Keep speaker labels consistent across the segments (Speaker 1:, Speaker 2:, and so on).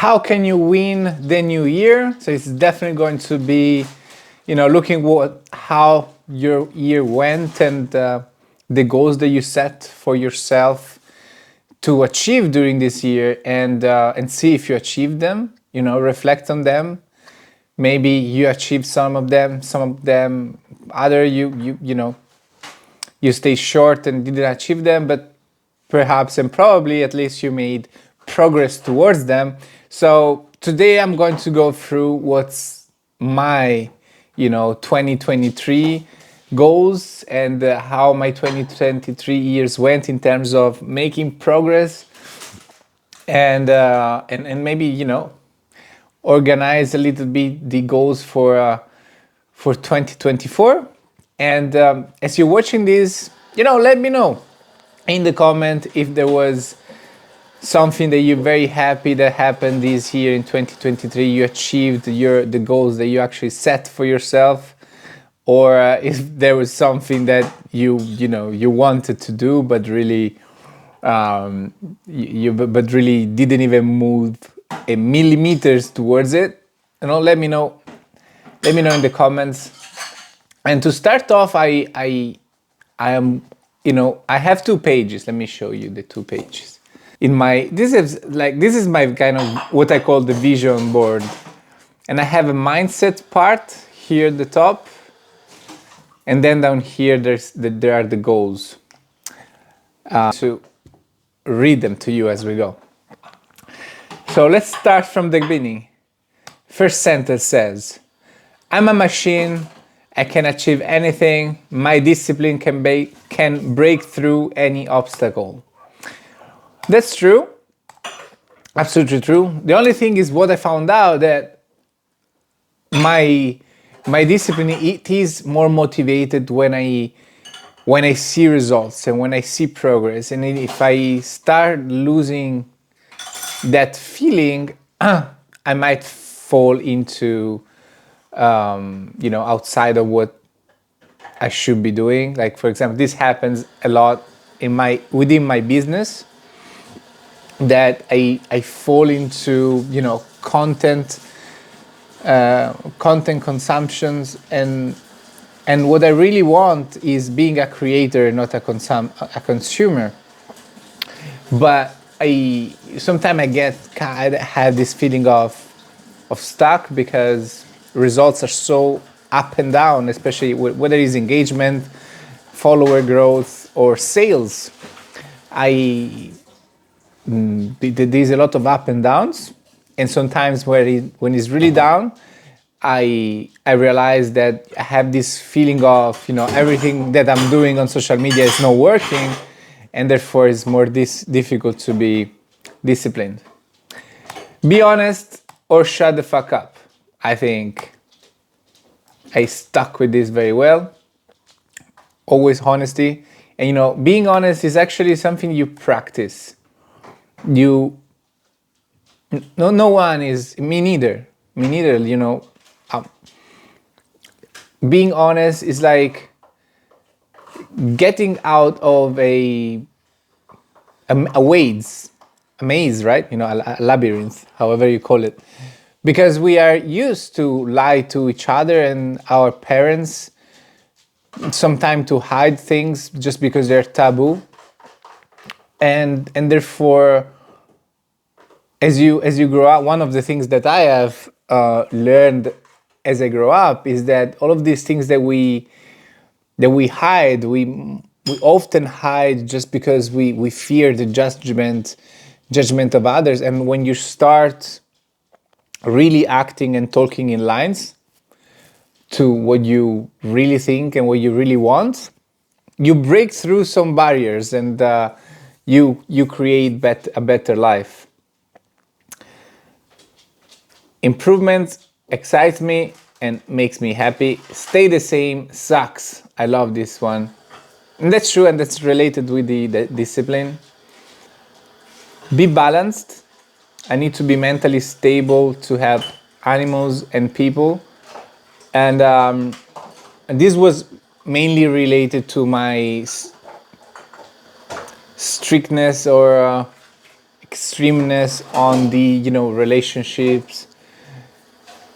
Speaker 1: how can you win the new year? So it's definitely going to be, looking how your year went and the goals that you set for yourself to achieve during this year, and see if you achieved them. Reflect on them. Maybe you achieved some of them, other you stay short and didn't achieve them, but perhaps and probably at least you made progress towards them. So today I'm going to go through what's my 2023 goals, and how my 2023 years went in terms of making progress, and maybe organize a little bit the goals for 2024. And as you're watching this, let me know in the comment if there was something that you're very happy that happened this year in 2023. You achieved the goals that you actually set for yourself, or if there was something that you wanted to do but really really didn't even move a millimeters towards it. Let me know in the comments. And to start off, I am I have 2 pages. Let me show you the 2 pages. This is my kind of what I call the vision board, and I have a mindset part here at the top, and then down here there are the goals. To read them to you as we go. So let's start from the beginning. First sentence says, "I'm a machine. I can achieve anything. My discipline can break through any obstacle." That's true. Absolutely true. The only thing is what I found out, that my discipline, it is more motivated when I see results and when I see progress. And if I start losing that feeling, I might fall into outside of what I should be doing. Like, for example, this happens a lot within my business, that I fall into content consumptions, and what I really want is being a creator, not a consumer. But sometimes I have this feeling of stuck, because results are so up and down, especially whether it's engagement, follower growth, or sales. There's a lot of up and downs, and sometimes when it's really down, I realize that I have this feeling of everything that I'm doing on social media is not working, and therefore it's more difficult to be disciplined. Be honest or shut the fuck up. I think I stuck with this very well. Always honesty, and being honest is actually something you practice. No one is, me neither. Being honest is like getting out of a maze, right? A labyrinth, however you call it. Because we are used to lie to each other and our parents, sometimes to hide things just because they're taboo. And therefore, as you grow up, one of the things that I have learned as I grow up is that all of these things that we hide, we often hide just because we fear the judgment of others. And when you start really acting and talking in lines to what you really think and what you really want, you break through some barriers, and you create a better life. Improvement excites me and makes me happy. Stay the same sucks. I love this one. And that's true, and that's related with the discipline. Be balanced. I need to be mentally stable to help animals and people. And this was mainly related to my strictness or extremeness on the relationships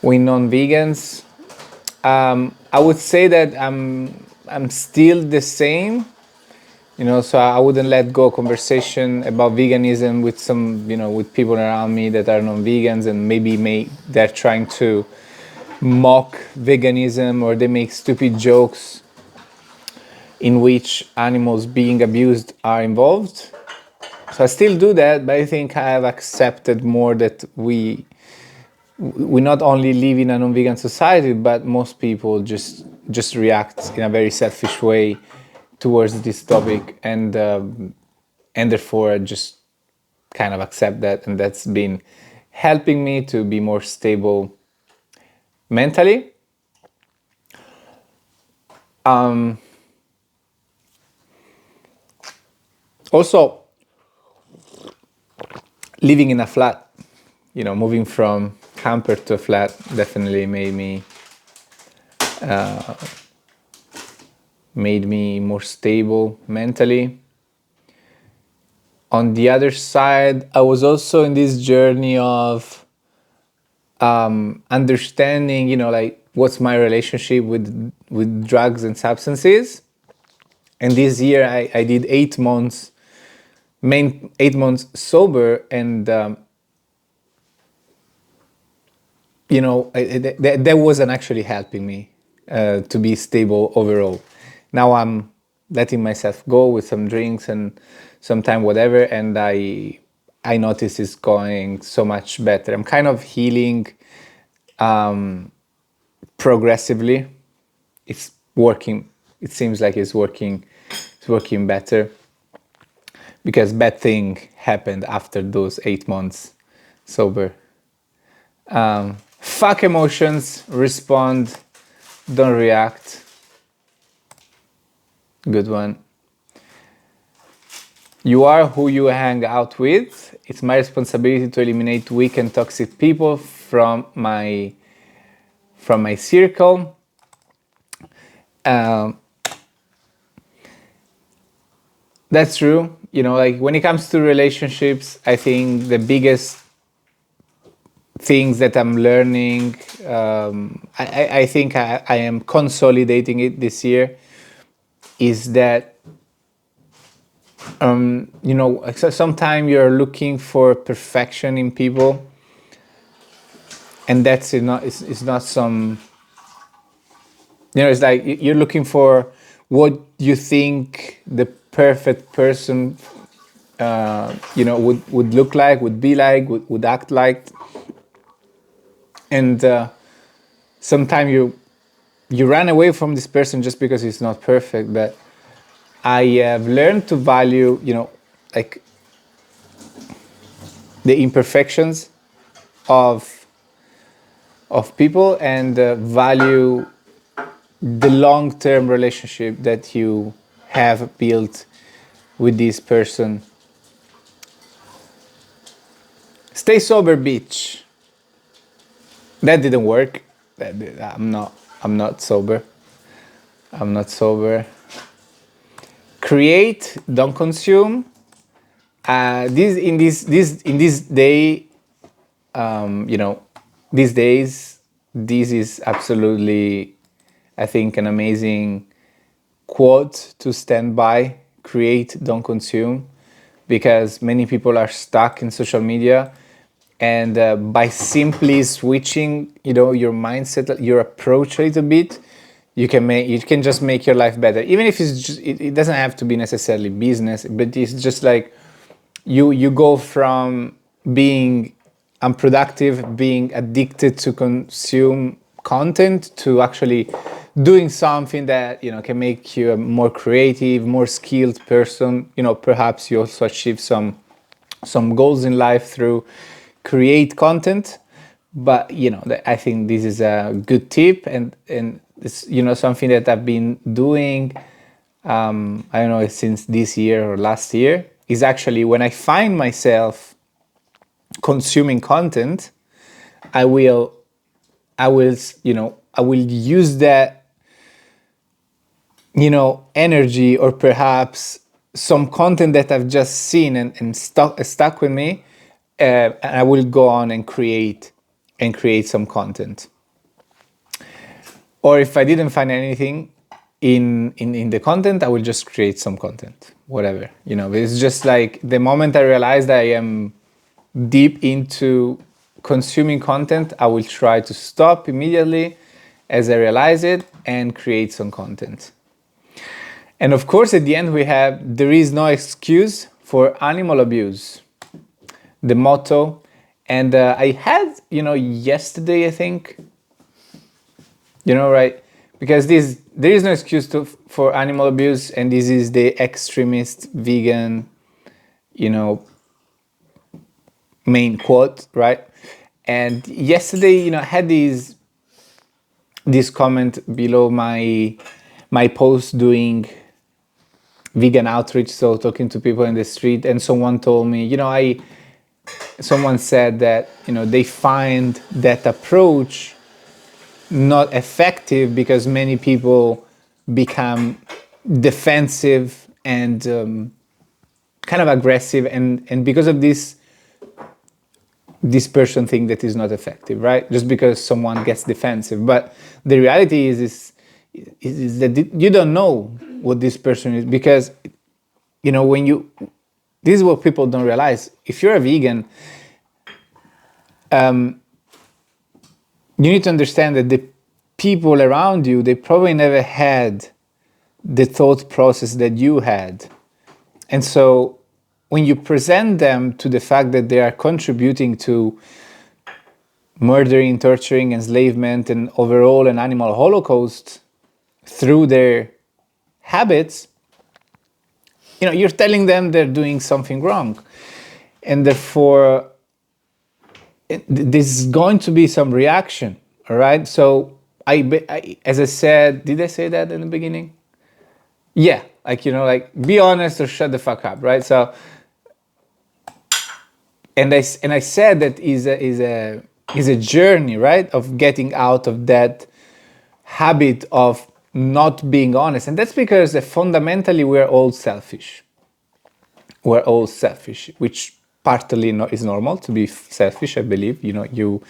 Speaker 1: with non-vegans. I would say that I'm still the same, so I wouldn't let go conversation about veganism with some with people around me that are non-vegans, and maybe they're trying to mock veganism, or they make stupid jokes in which animals being abused are involved. So I still do that, but I think I have accepted more that we not only live in a non-vegan society, but most people just react in a very selfish way towards this topic, and therefore I just kind of accept that, and that's been helping me to be more stable mentally. Also, living in a flat, moving from camper to a flat definitely made me more stable mentally. On the other side, I was also in this journey of understanding, like what's my relationship with drugs and substances. And this year, I did 8 months, 8 months sober, and that wasn't actually helping me to be stable overall. Now I'm letting myself go with some drinks and sometime whatever, and I notice it's going so much better. I'm kind of healing progressively. It's working. It seems like it's working. It's working better, because bad thing happened after those 8 months sober. Fuck emotions, respond, don't react. Good one. You are who you hang out with. It's my responsibility to eliminate weak and toxic people from my circle. That's true. Like when it comes to relationships, I think the biggest things that I'm learning, I think I am consolidating it this year, is that sometimes you're looking for perfection in people, and that's it's not some, it's like you're looking for what you think the perfect person would look like, would be like, would act like. And sometimes you run away from this person just because he's not perfect. But I have learned to value, like the imperfections of people, and value the long-term relationship that you have built with this person. Stay sober, bitch. That didn't work. I'm not sober. I'm not sober. Create, don't consume. This day, these days, this is absolutely, I think, an amazing quote to stand by. Create, don't consume, because many people are stuck in social media, and by simply switching, your mindset, your approach a little bit, you can just make your life better. Even if it doesn't have to be necessarily business, but it's just like you go from being unproductive, being addicted to consume content, to actually doing something that can make you a more creative, more skilled person. Perhaps you also achieve some goals in life through create content. But I think this is a good tip, and it's something that I've been doing, I don't know, since this year or last year, is actually when I find myself consuming content, I will use that energy, or perhaps some content that I've just seen and stuck with me, and I will go on and create some content. Or if I didn't find anything in the content, I will just create some content, whatever. It's just like the moment I realized I am deep into consuming content, I will try to stop immediately as I realize it and create some content. And of course, at the end, we have, there is no excuse for animal abuse, the motto. And I had, yesterday, I think, right? Because there is no excuse for animal abuse, and this is the extremist vegan, main quote, right? And yesterday, I had this comment below my post doing vegan outreach, so talking to people in the street, and someone told me, someone said that, they find that approach not effective because many people become defensive and kind of aggressive, and because of this person think that is not effective, right? Just because someone gets defensive. But the reality is that you don't know what this person is, because this is what people don't realize. If you're a vegan, you need to understand that the people around you, they probably never had the thought process that you had. And so when you present them to the fact that they are contributing to murdering, torturing, enslavement, and overall an animal holocaust through their habits, you're telling them they're doing something wrong. And therefore, there's going to be some reaction, all right? So as I said, did I say that in the beginning? Yeah, be honest or shut the fuck up, right? So, and I said that is a journey, right, of getting out of that habit of not being honest. And that's because fundamentally we're all selfish. We're all selfish, which partly is normal to be selfish, I believe. You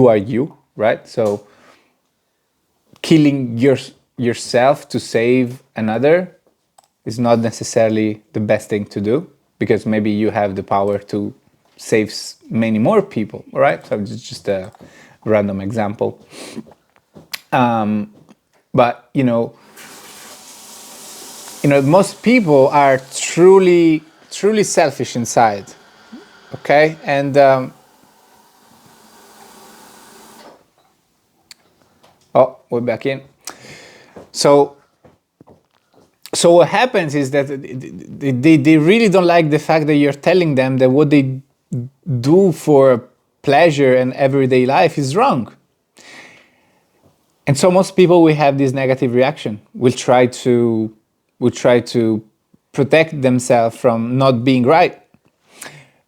Speaker 1: are you, right? So killing yourself to save another is not necessarily the best thing to do, because maybe you have the power to save many more people, right? So it's just a random example. But most people are truly selfish inside. Okay, and we're back in. So what happens is that they really don't like the fact that you're telling them that what they do for pleasure and everyday life is wrong. And so most people will have this negative reaction. Will try to protect themselves from not being right.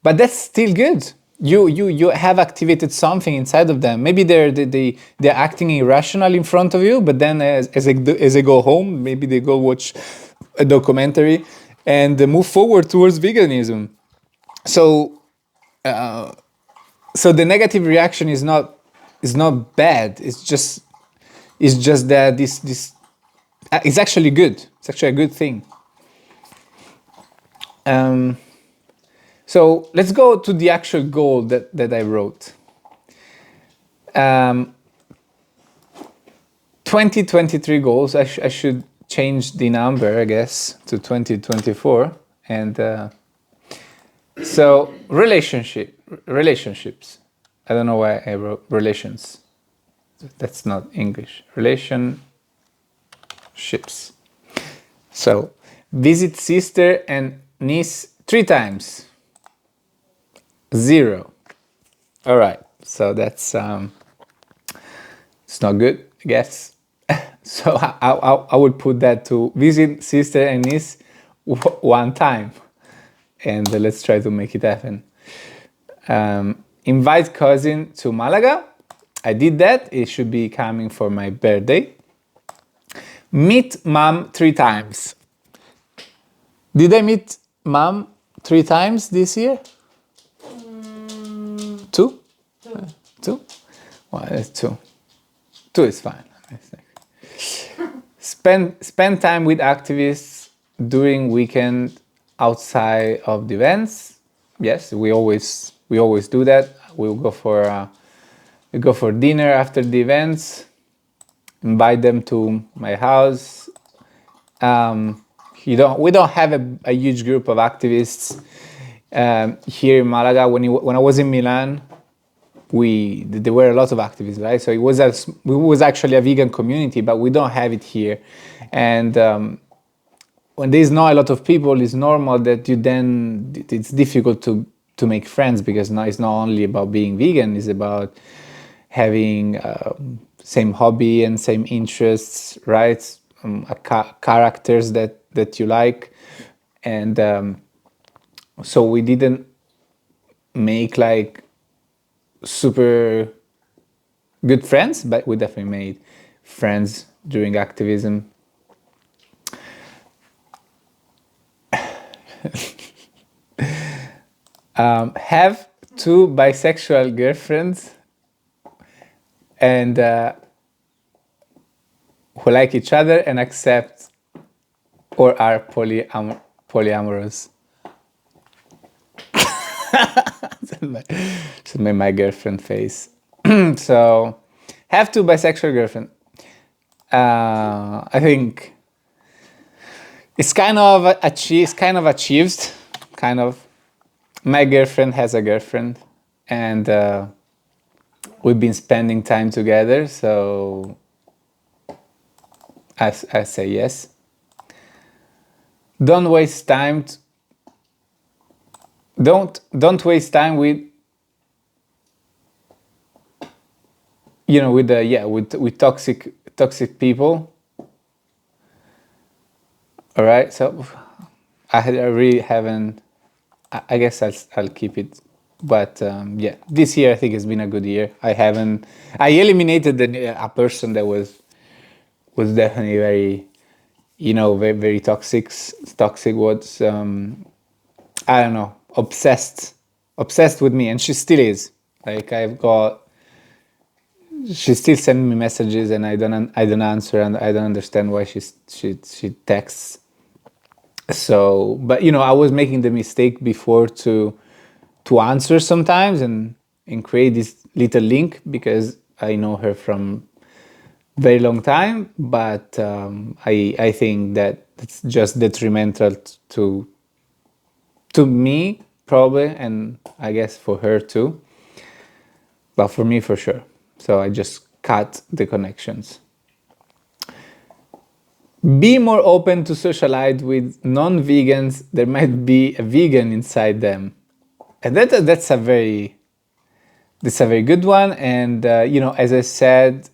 Speaker 1: But that's still good. You have activated something inside of them. Maybe they're acting irrational in front of you, but then as they go home, maybe they go watch a documentary and they move forward towards veganism. So the negative reaction is not bad. It's just that this it's actually good. It's actually a good thing. So let's go to the actual goal that I wrote. 2023 goals. I should change the number, I guess, to 2024. And so relationships. I don't know why I wrote relations. That's not English. Relationships. So visit sister and niece 3 times. 0. All right. So that's it's not good, I guess. So I would put that to visit sister and niece 1 time, and let's try to make it happen. Invite cousin to Malaga. I did that. It should be coming for my birthday. Meet mom 3 times. Did I meet mom 3 times this year? Two? Two? Well, that's two. Two is fine. I think. Spend time with activists during weekend outside of the events. Yes, we always do that. We go for dinner after the events. Invite them to my house. We don't have a huge group of activists here in Malaga. When I was in Milan, there were a lot of activists, right? So it was actually a vegan community, but we don't have it here. And when there's not a lot of people, it's normal that it's difficult to make friends, because now it's not only about being vegan, it's about having same hobby and same interests, right? Characters that you like. And so we didn't make like super good friends, but we definitely made friends during activism. Have 2 bisexual girlfriends and who like each other and accept or are polyamorous. Should make my girlfriend face. So, have 2 bisexual girlfriends. I think it's kind of achieved. Kind of. My girlfriend has a girlfriend, and we've been spending time together. So I say yes. Don't waste time. Don't waste time with with toxic people. All right, so I really haven't. I guess I'll keep it, but yeah, this year I think it's been a good year. I eliminated a person that was definitely very, very, very toxic. Toxic was I don't know, obsessed with me, and she still is. Like she still sends me messages, and I don't answer, and I don't understand why she texts. So, but I was making the mistake before to answer sometimes and create this little link, because I know her from very long time, but I think that it's just detrimental to me probably, and I guess for her too, but for me for sure. So I just cut the connections. Be more open to socialize with non-vegans. There might be a vegan inside them, and that's a very good one. And as I said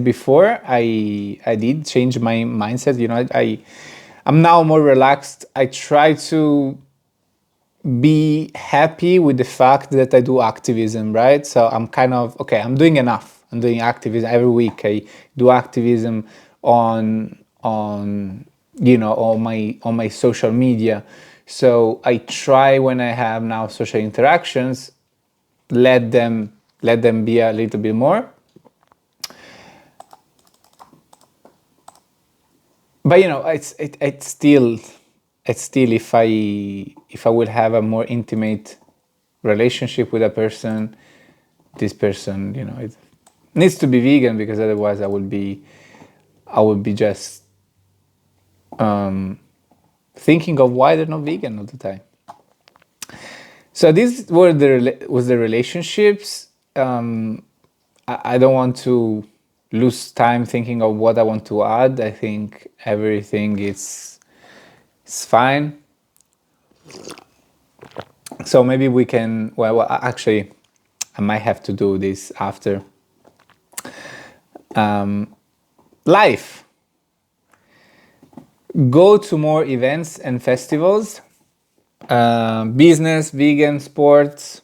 Speaker 1: before, I did change my mindset. I'm now more relaxed. I try to be happy with the fact that I do activism, right? So I'm kind of, okay, I'm doing enough. I'm doing activism every week. I do activism on my social media. So I try, when I have now social interactions, let them be a little bit more. But it's still if I will have a more intimate relationship with a person, this person, it needs to be vegan, because otherwise I would be just thinking of why they're not vegan all the time. So these was the relationships. I don't want to lose time thinking of what I want to add. I think everything is fine. So maybe we can. Well, actually, I might have to do this after. Life. Go to more events and festivals. Business, vegan, sports,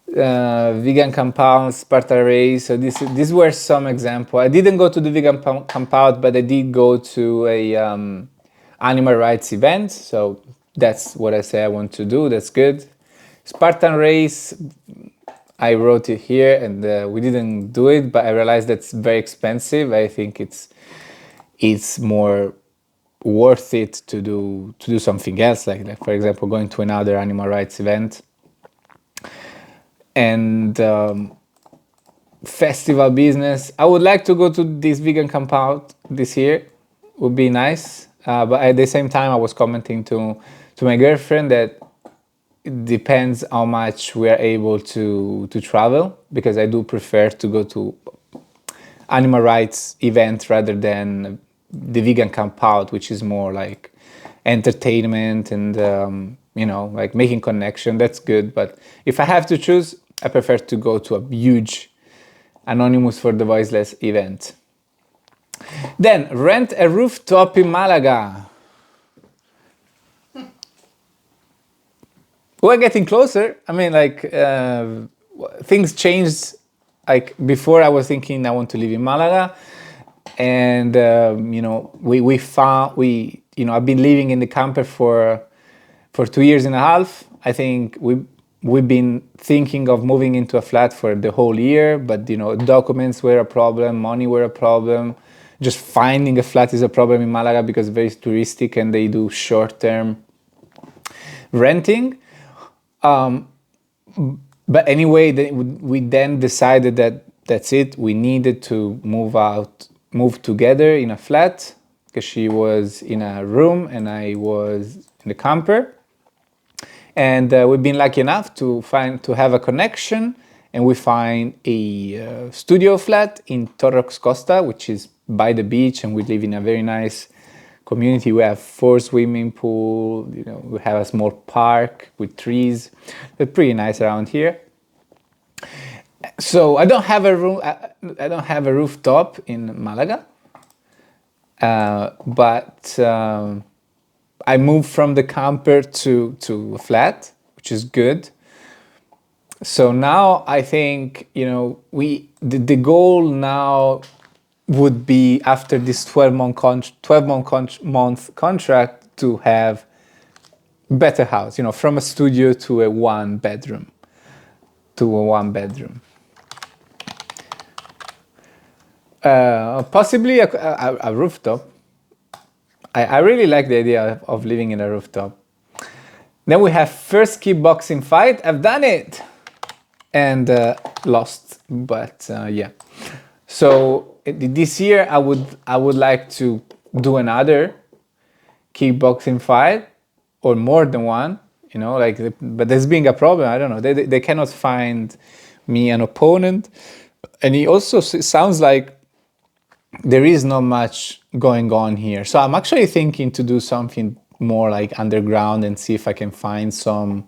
Speaker 1: vegan compound, Sparta race. So these were some examples. I didn't go to the vegan compound, but I did go to animal rights event. So that's what I say I want to do. That's good. Spartan race, I wrote it here, and we didn't do it, but I realized that's very expensive. I think it's more worth it to do something else, like for example going to another animal rights event. And festival business, I would like to go to this vegan compound this year. Would be nice, but at the same time I was commenting to my girlfriend that it depends how much we are able to travel, because I do prefer to go to animal rights event rather than the vegan compound, which is more like entertainment and like making connection. That's good, but if I have to choose, I prefer to go to a huge Anonymous for the Voiceless event. Then rent a rooftop in Malaga. We're getting closer. I mean, like things changed. Like before, I was thinking I want to live in Malaga, and we found I've been living in the camper for 2 years and a half. I think we've been thinking of moving into a flat for the whole year, but documents were a problem, money were a problem. Just finding a flat is a problem in Malaga because it's very touristic and they do short-term renting. But anyway, we then decided that that's it. We needed to move together in a flat, because she was in a room and I was in the camper. And we've been lucky enough to have a connection, and we find a studio flat in Torrox Costa, which is by the beach, and we live in a very nice community. We have 4 swimming pool, we have a small park with trees. They're pretty nice around here. So I don't have a rooftop in Malaga, but I moved from the camper to a flat, which is good. So now I think the goal now would be, after this 12-month contract, to have better house, from a studio to a one bedroom. Possibly a rooftop. I really like the idea of living in a rooftop. Then we have first kickboxing fight. I've done it and lost, but yeah. So this year I would like to do another kickboxing fight, or more than one. But there's being a problem. I don't know. They cannot find me an opponent, and it also sounds like there is not much going on here. So I'm actually thinking to do something more like underground and see if I can find some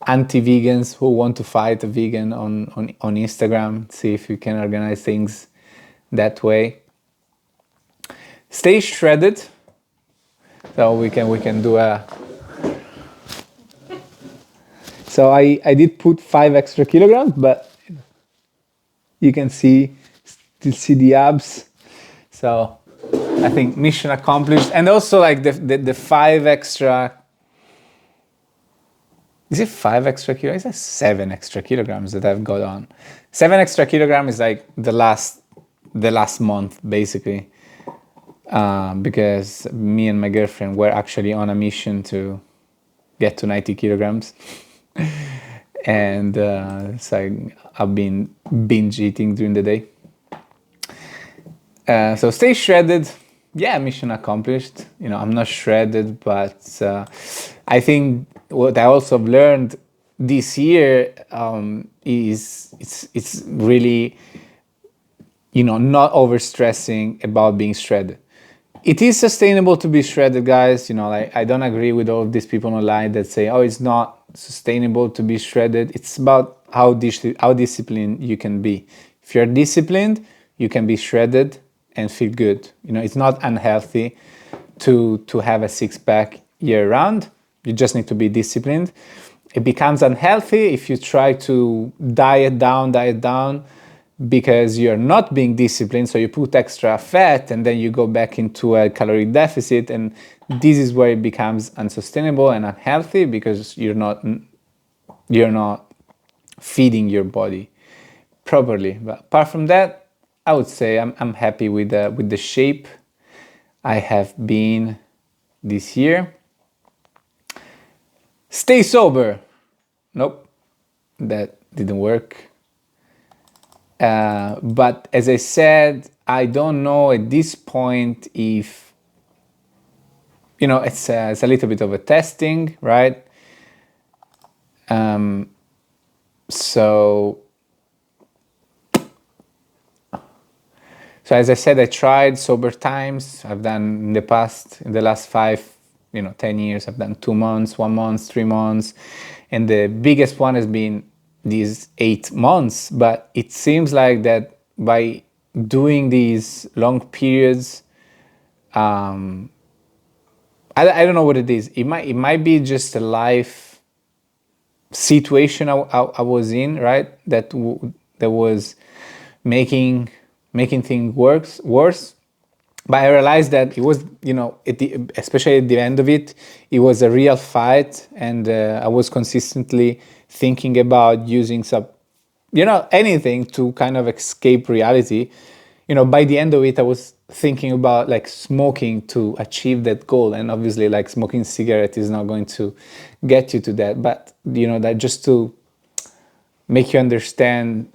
Speaker 1: anti-vegans who want to fight a vegan on Instagram. See if we can organize things that way. Stay shredded. So we can do a. So I did put 5 extra kilograms, but you can still see the abs. So I think mission accomplished. And also like the 5 extra. Is it 5 extra kilograms? It's 7 extra kilograms that I've got on. 7 extra kilograms is like the last month, basically. Because me and my girlfriend were actually on a mission to get to 90 kilograms. And so I've been binge eating during the day. So stay shredded. Yeah, mission accomplished. I'm not shredded, but I think what I also learned this year is it's really, not overstressing about being shredded. It is sustainable to be shredded, guys. I don't agree with all of these people online that say, oh, it's not sustainable to be shredded. It's about how disciplined you can be. If you're disciplined, you can be shredded and feel good. It's not unhealthy to have a six-pack year-round. You just need to be disciplined. It becomes unhealthy if you try to diet down, because you're not being disciplined, so you put extra fat and then you go back into a calorie deficit, and this is where it becomes unsustainable and unhealthy because you're not feeding your body properly. But apart from that, I would say I'm happy with the shape I have been this year. Stay sober. Nope, that didn't work. But as I said, I don't know at this point if, it's a little bit of a testing, right? So as I said, I tried sober times. I've done in the last 10 years, I've done 2 months, 1 month, 3 months. And the biggest one has been these 8 months. But it seems like that by doing these long periods, I don't know what it is. It might be just a life situation I was in, right? That was making things worse. But I realized that it was, especially at the end of it, it was a real fight, and I was consistently thinking about using anything to kind of escape reality. By the end of it, I was thinking about like smoking to achieve that goal, and obviously, like smoking cigarette is not going to get you to that. But that just to make you understand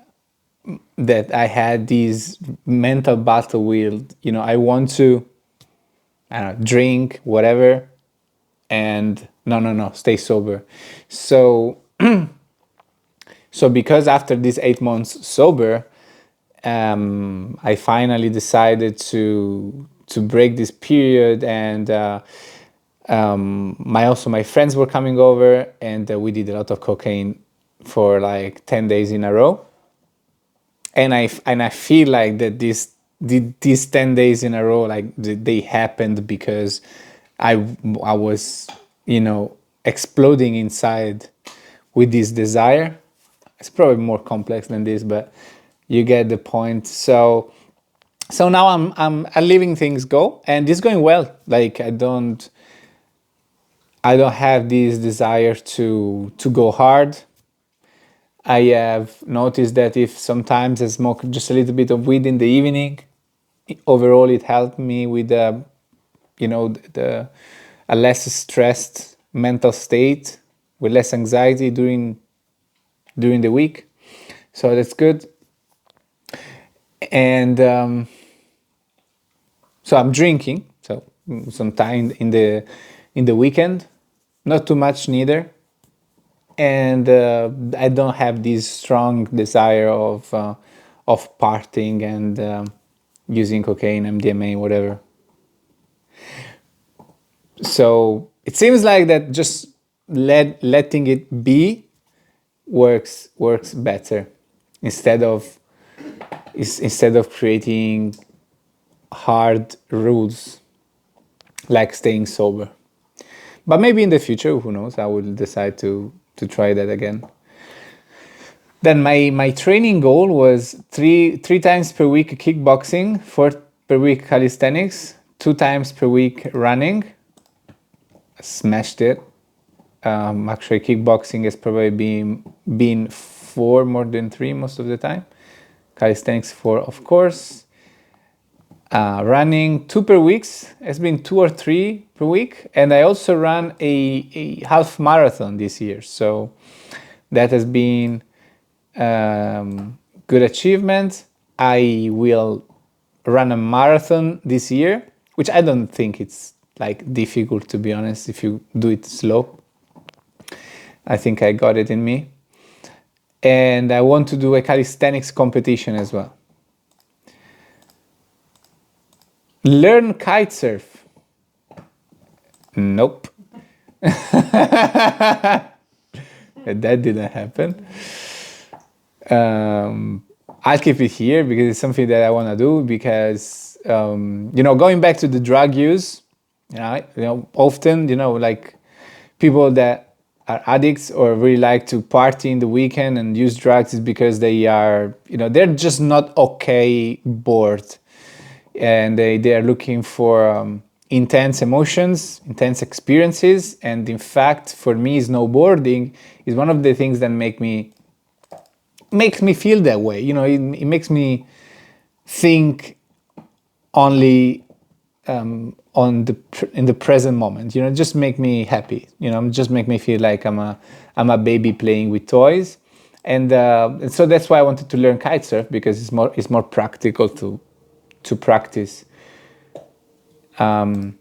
Speaker 1: that I had this mental battle with, I want to, I don't know, drink, whatever, and no, stay sober. So, because after these 8 months sober, I finally decided to break this period, and my friends were coming over, and we did a lot of cocaine for like 10 days in a row. And I feel like that these 10 days in a row, like they happened because I was, exploding inside with this desire. It's probably more complex than this, but you get the point. So now I'm letting things go, and it's going well. Like I don't have this desire to go hard. I have noticed that if sometimes I smoke just a little bit of weed in the evening, overall it helped me with a less stressed mental state, with less anxiety during the week. So that's good. And so I'm drinking. So sometime in the weekend, not too much neither. And I don't have this strong desire of partying and using cocaine, MDMA, whatever. So it seems like that just letting it be works better instead of creating hard rules like staying sober. But maybe in the future, who knows, I will decide to try that again. Then my training goal was three times per week kickboxing, 4 per week calisthenics, 2 times per week running. I smashed it. Actually, kickboxing has probably been 4 more than 3 most of the time. Calisthenics 4, of course. Running 2 per week has been 2 or 3 per week, and I also ran a half marathon this year, so that has been good achievement. I will run a marathon this year, which I don't think it's like difficult, to be honest, if you do it slow. I think I got it in me, and I want to do a calisthenics competition as well. Learn kite surf. Nope. That didn't happen. I'll keep it here because it's something that I want to do because, going back to the drug use, often, like people that are addicts or really like to party in the weekend and use drugs is because they are, they're just not okay bored, and they are looking for intense emotions, intense experiences. And in fact, for me, snowboarding is one of the things that makes me feel that way. It makes me think only in the present moment. Just make me happy. Just make me feel like I'm a baby playing with toys. And so that's why I wanted to learn kitesurf, because it's more practical to practice. Start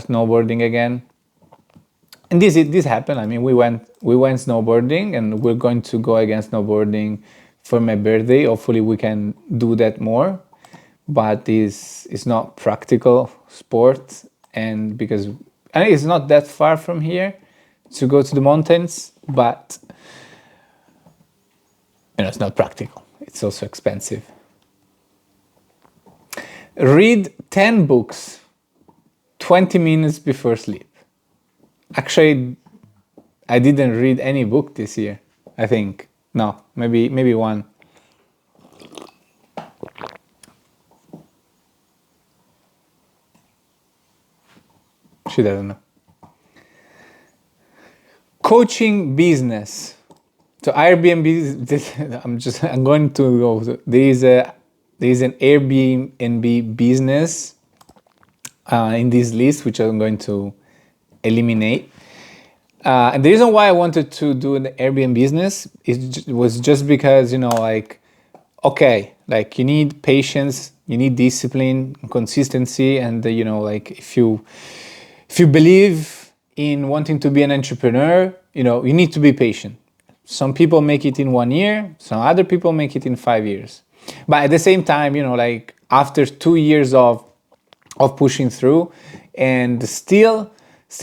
Speaker 1: snowboarding again. And this happened. I mean, we went snowboarding, and we're going to go again snowboarding for my birthday. Hopefully we can do that more, but it's not practical sport, and because I think it's not that far from here to go to the mountains, but it's not practical. It's also expensive. Read 10 books 20 minutes before sleep. Actually, I didn't read any book this year, I think. No, maybe one. She doesn't know. Coaching business. So Airbnb, I'm going to go. There is an Airbnb business in this list, which I'm going to eliminate. And the reason why I wanted to do an Airbnb business was just because, okay, you need patience, you need discipline, consistency, and if you believe in wanting to be an entrepreneur, you need to be patient. Some people make it in 1 year, some other people make it in 5 years. But at the same time, after 2 years of pushing through and still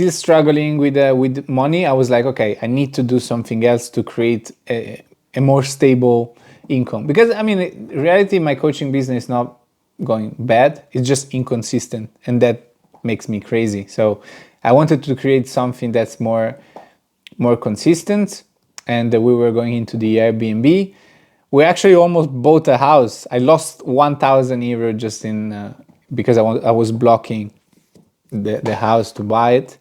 Speaker 1: struggling with money, I was like, okay, I need to do something else to create a more stable income. Because in reality, my coaching business is not going bad, it's just inconsistent, and that makes me crazy. So I wanted to create something that's more consistent, and we were going into the Airbnb. We actually almost bought a house. I lost 1,000 euro just because I was blocking the house to buy it.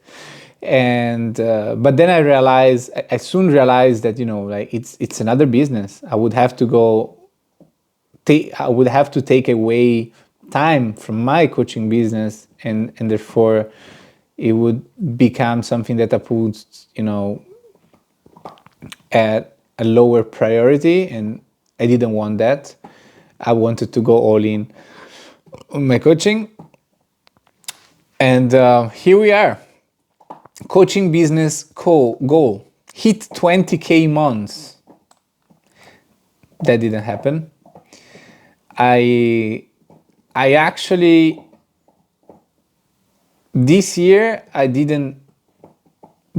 Speaker 1: And but then I soon realized that it's another business. I would have to take away time from my coaching business, and therefore it would become something that I put at a lower priority, and I didn't want that. I wanted to go all in on my coaching. And here we are. Coaching business goal. Hit 20K months. That didn't happen. I actually, this year, I didn't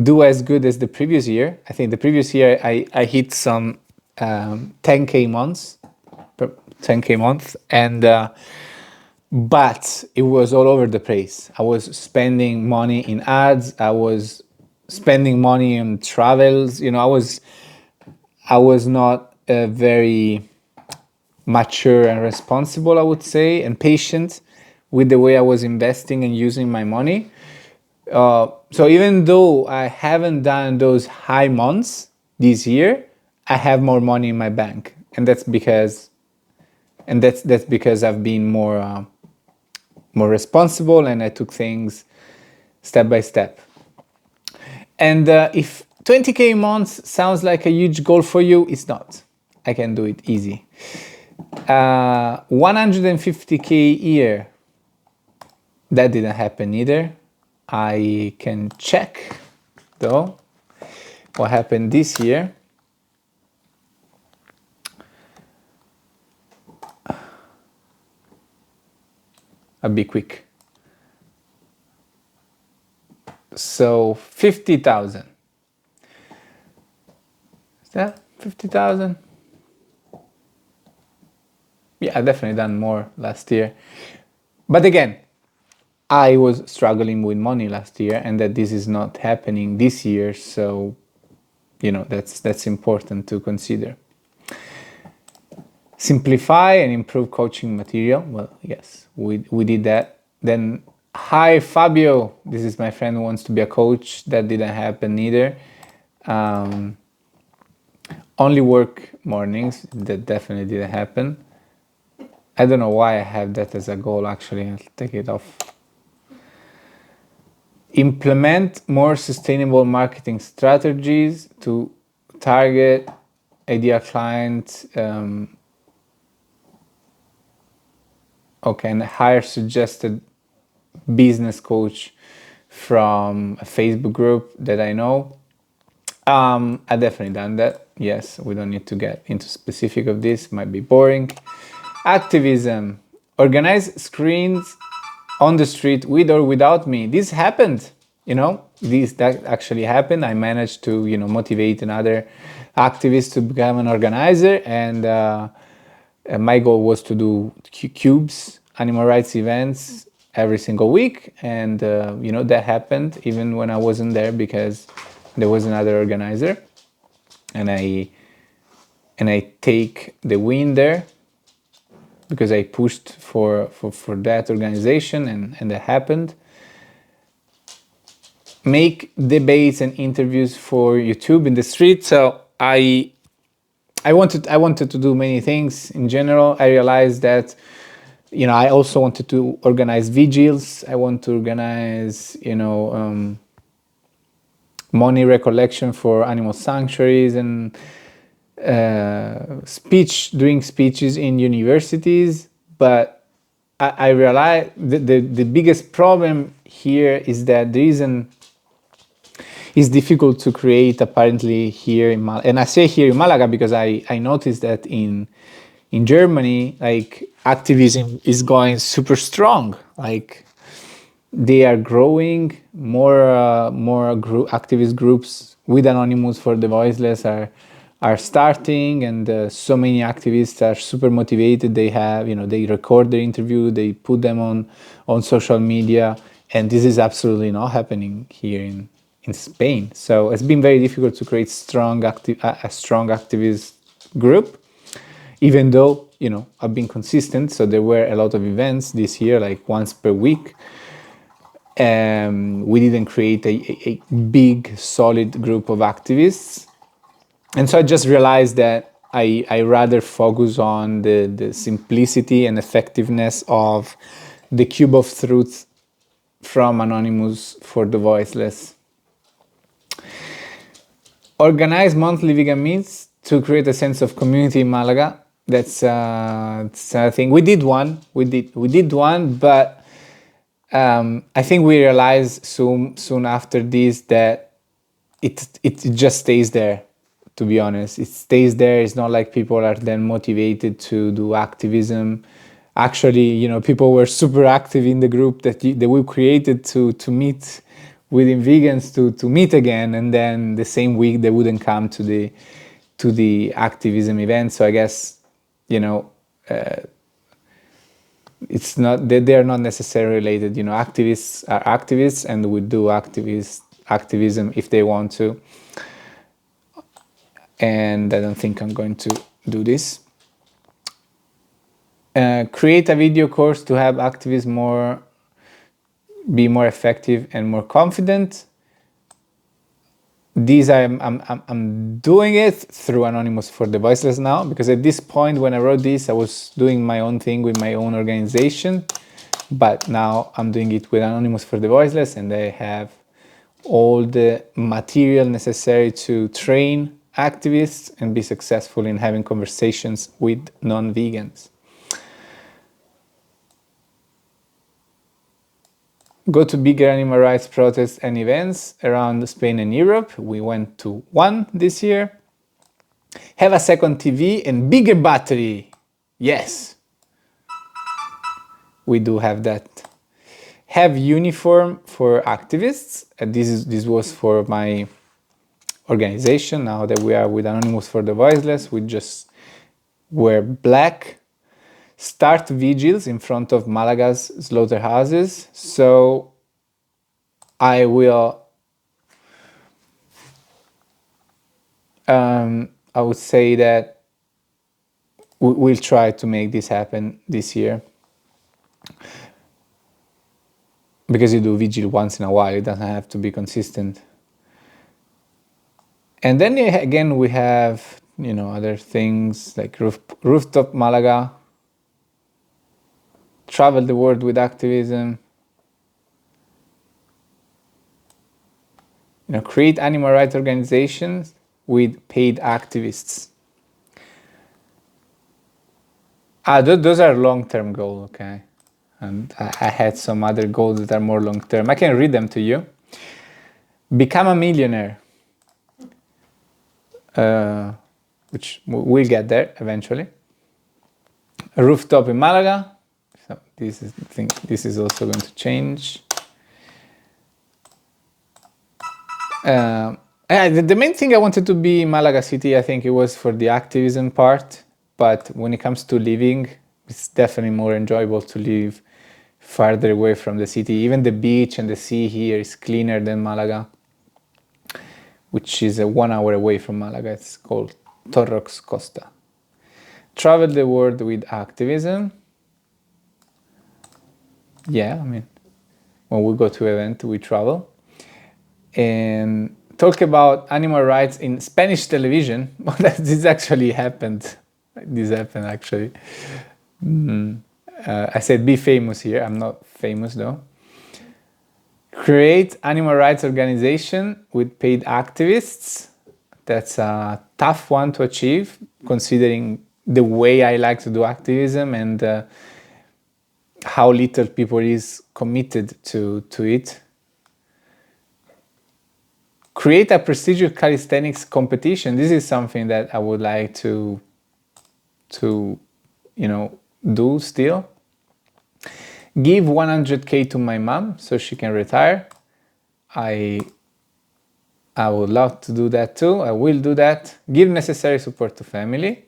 Speaker 1: do as good as the previous year. I think the previous year I hit some 10K months, and but it was all over the place. I was spending money in ads. I was spending money on travels. I was not very mature and responsible, I would say, and patient with the way I was investing and using my money. So even though I haven't done those high months this year, I have more money in my bank, and that's because I've been more responsible, and I took things step by step. And if 20K months sounds like a huge goal for you, it's not. I can do it easy. 150K year, that didn't happen either. I can check though what happened this year. I'll be quick. So 50,000. Is that 50,000? Yeah, I definitely done more last year. But again, I was struggling with money last year, and that this is not happening this year. So, that's important to consider. Simplify and improve coaching material. Well, yes, we did that. Then, hi Fabio, this is my friend who wants to be a coach. That didn't happen either. Only work mornings. That definitely didn't happen. I don't know why I have that as a goal. Actually, I'll take it off. Implement more sustainable marketing strategies to target ideal clients. Okay, and hire suggested business coach from a Facebook group that I know. I definitely done that. Yes, we don't need to get into specific of this. Might be boring. Activism. Organize screens on the street with or without me. This happened. That actually happened. I managed to motivate another activist to become an organizer, and my goal was to do cubes, animal rights events every single week, and that happened even when I wasn't there because there was another organizer, and I take the win there because I pushed for that organization, and that happened. Make debates and interviews for YouTube in the street. So I wanted to do many things in general. I realized that I also wanted to organize vigils. I want to organize money recollection for animal sanctuaries, and doing speeches in universities. But I realized the biggest problem here is that it's difficult to create apparently here in Malaga. And I say here in Malaga because I noticed that in Germany, like, activism is going super strong. Like, they are growing more activist groups with Anonymous for the Voiceless are starting, and so many activists are super motivated. They have they record their interview, they put them on social media, and this is absolutely not happening here in Spain. So it's been very difficult to create a strong activist group, even though I've been consistent. So there were a lot of events this year, like once per week. We didn't create a big solid group of activists, and so I just realized that I rather focus on the simplicity and effectiveness of the cube of truth from Anonymous for the Voiceless. Organize monthly vegan meets to create a sense of community in Malaga. That's a thing. We did one. We did one, but I think we realized soon after this that it just stays there. To be honest, it stays there. It's not like people are then motivated to do activism. Actually, people were super active in the group that we created to meet within vegans to meet again, and then the same week they wouldn't come to the activism event. So I guess it's not that they are not necessarily related. Activists are activists, and would do activism if they want to. And I don't think I'm going to do this. Create a video course to have activists be more effective and more confident. These I'm doing it through Anonymous for the Voiceless now, because at this point when I wrote this, I was doing my own thing with my own organization, but now I'm doing it with Anonymous for the Voiceless, and I have all the material necessary to train activists and be successful in having conversations with non-vegans. Go to bigger animal rights protests and events around Spain and Europe. We went to one this year. Have a second TV and bigger battery. Yes, we do have that. Have uniform for activists. This was for my organization. Now that we are with Anonymous for the Voiceless, we just wear black. start vigils in front of Malaga's slaughterhouses. So I will, I would say that we'll try to make this happen this year. Because you do vigil once in a while, it doesn't have to be consistent. And then again, we have, other things like rooftop Malaga, travel the world with activism, create animal rights organizations with paid activists. Those are long-term goals, okay? And I had some other goals that are more long-term. I can read them to you. Become a millionaire, which we'll get there eventually. A rooftop in Malaga. So this is also going to change. The main thing I wanted to be in Malaga City, I think it was for the activism part. But when it comes to living, it's definitely more enjoyable to live farther away from the city. Even the beach and the sea here is cleaner than Malaga, which is 1 hour away from Malaga. It's called Torrox Costa. Travel the world with activism. Yeah, when we go to an event, we travel. And talk about animal rights in Spanish television. This actually happened. This happened actually. I said be famous here. I'm not famous though. Create animal rights organization with paid activists. That's a tough one to achieve, considering the way I like to do activism and how little people is committed to it. Create a prestigious calisthenics competition. This is something that I would like to do still. Give 100K to my mom so she can retire. I would love to do that too. I will do that. Give necessary support to family.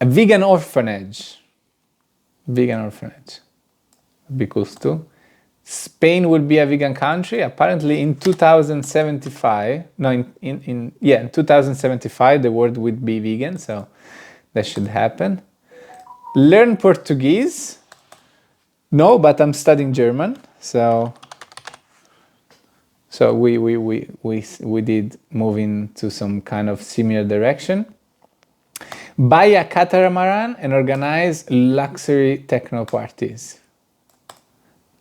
Speaker 1: A vegan orphanage. Vegan orphanage. Be cool too. Spain will be a vegan country. Apparently in 2075, in 2075 the world would be vegan, so that should happen. Learn Portuguese. No, but I'm studying German, so we did move into some kind of similar direction. Buy a catamaran and organize luxury techno parties.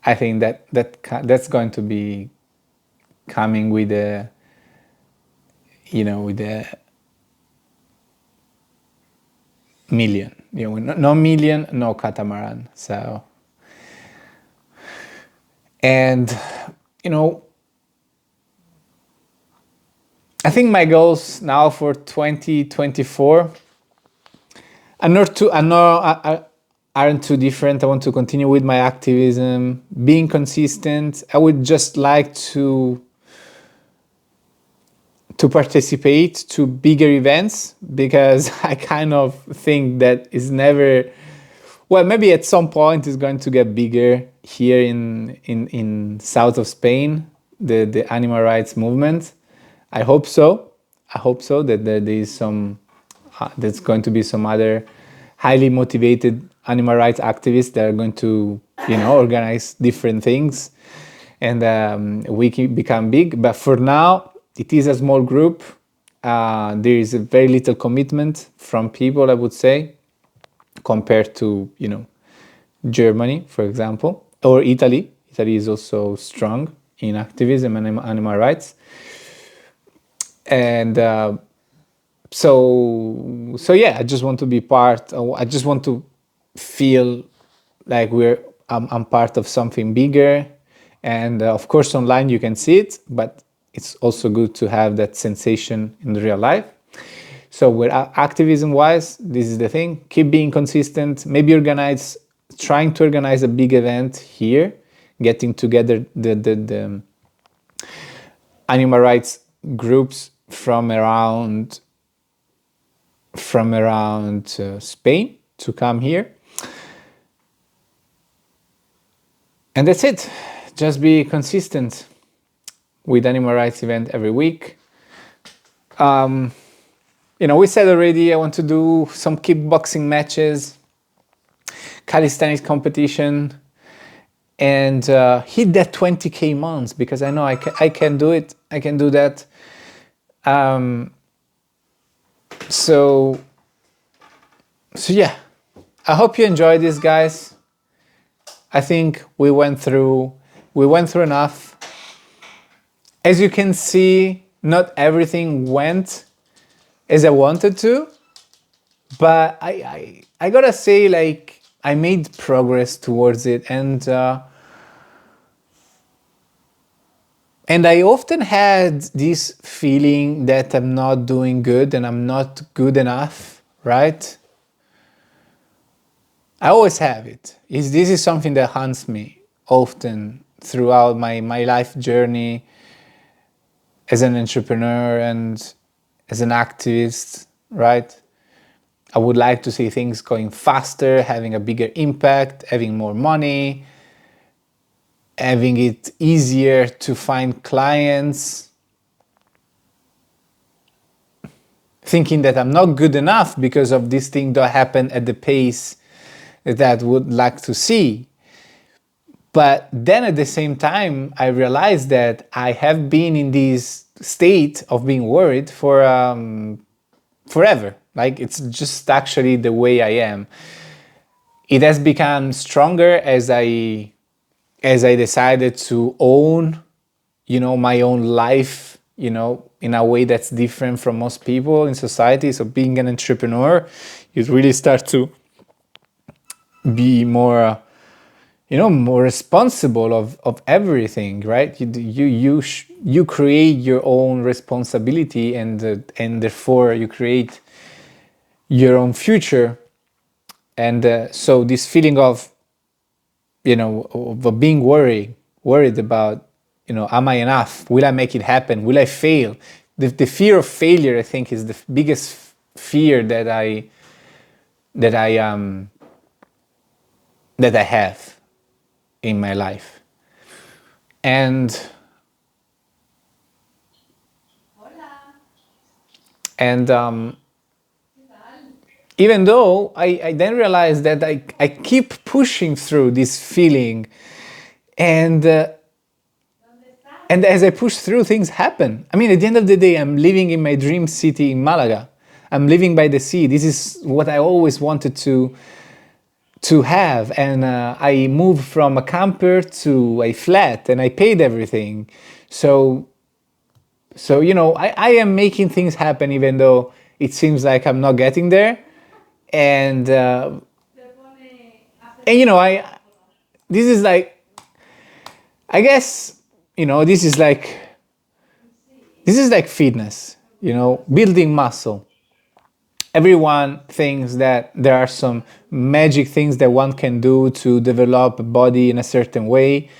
Speaker 1: I think that's going to be coming with a, with a million. No million, no catamaran. So, and I think my goals now for 2024 aren't too different. I want to continue with my activism, being consistent. I would just like to participate to bigger events, because I kind of think that is never, well, maybe at some point it's going to get bigger here in south of Spain, the animal rights movement. I hope so. I hope so that there is some, there's going to be some other highly motivated animal rights activists that are going to, organize different things, and we can become big. But for now, it is a small group. There is a very little commitment from people, I would say, compared to, Germany, for example, or Italy. Italy is also strong in activism and animal rights. And so yeah, I just want to be part. I just want to feel like I'm part of something bigger. And of course, online you can see it, but it's also good to have that sensation in real life. So with activism-wise, this is the thing. Keep being consistent. Maybe trying to organize a big event here, getting together the animal rights groups from around from around Spain to come here. And that's it. Just be consistent with animal rights event every week. We said already I want to do some kickboxing matches, calisthenics competition, and hit that 20K months, because I know I can do it. I can do that. So yeah, I hope you enjoyed this, guys. I think we went through enough. As you can see, not everything went as I wanted to, but I gotta say, like, I made progress towards it, and I often had this feeling that I'm not doing good and I'm not good enough, right? I always have it. This is something that haunts me often throughout my life journey as an entrepreneur and as an activist, right? I would like to see things going faster, having a bigger impact, having more money, having it easier to find clients, thinking that I'm not good enough because of this thing don't happen at the pace that I would like to see. But then at the same time, I realized that I have been in this state of being worried for forever. Like, it's just actually the way I am. It has become stronger as I decided to own, my own life, in a way that's different from most people in society. So being an entrepreneur, you really start to be more, more responsible of everything, right? You create your own responsibility, and therefore you create your own future. And so this feeling of, of being worried about, am I enough? Will I make it happen? Will I fail? The fear of failure, I think, is the biggest fear that I have in my life. And even though I then realized that I keep pushing through this feeling, and as I push through, things happen. I mean, at the end of the day, I'm living in my dream city in Malaga. I'm living by the sea. This is what I always wanted to have. And I moved from a camper to a flat, and I paid everything. So I am making things happen, even though it seems like I'm not getting there. And this is like, I guess, this is like fitness, building muscle. Everyone thinks that there are some magic things that one can do to develop a body in a certain way,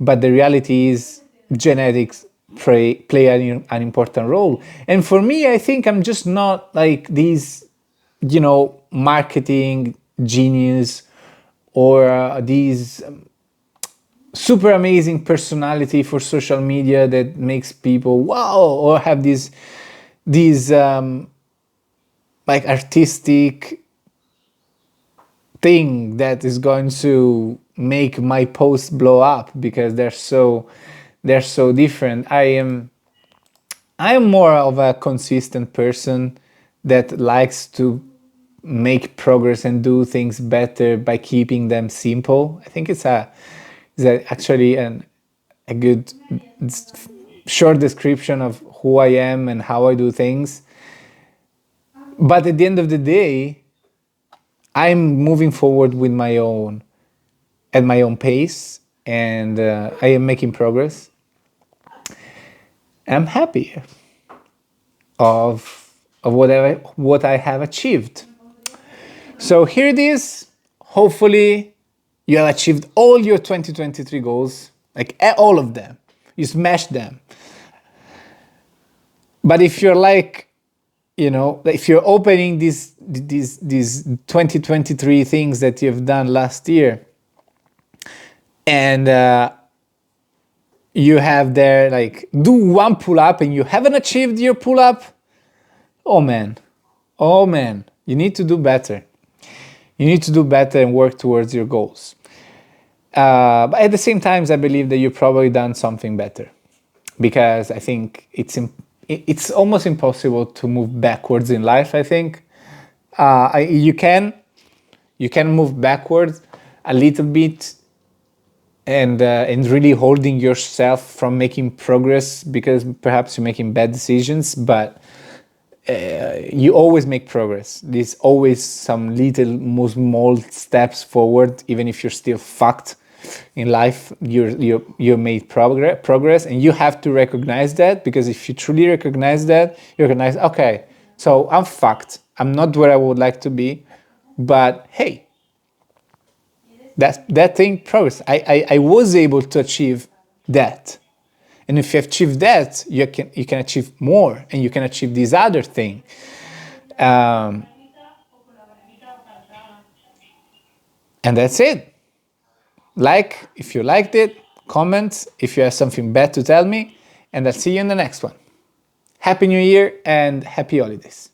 Speaker 1: but the reality is genetics play an important role. And for me, I think I'm just not like these, marketing genius, or these super amazing personality for social media that makes people wow, or have these like artistic thing that is going to make my post blow up, because they're so different. I am more of a consistent person that likes to make progress and do things better by keeping them simple. I think it's actually a good short description of who I am and how I do things. But at the end of the day, I'm moving forward with at my own pace, and I am making progress. I'm happy of what I have achieved. So here it is. Hopefully you have achieved all your 2023 goals, like all of them. You smashed them. But if you're like you know, if you're opening these 2023 things that you've done last year, and you have there like do one pull-up and you haven't achieved your pull-up, oh man, you need to do better. You need to do better and work towards your goals. But at the same time, I believe that you've probably done something better, because I think it's almost impossible to move backwards in life. I think you can move backwards a little bit, and really holding yourself from making progress because perhaps you're making bad decisions, but you always make progress. There's always some little small steps forward, even if you're still fucked in life. You made progress, and you have to recognize that, because if you truly recognize that, you recognize, okay, so I'm fucked. I'm not where I would like to be, but hey, that thing progress. I was able to achieve that. And if you achieve that, you can achieve more, and you can achieve this other thing. And that's it. Like if you liked it, comment if you have something bad to tell me, and I'll see you in the next one. Happy New Year and happy holidays.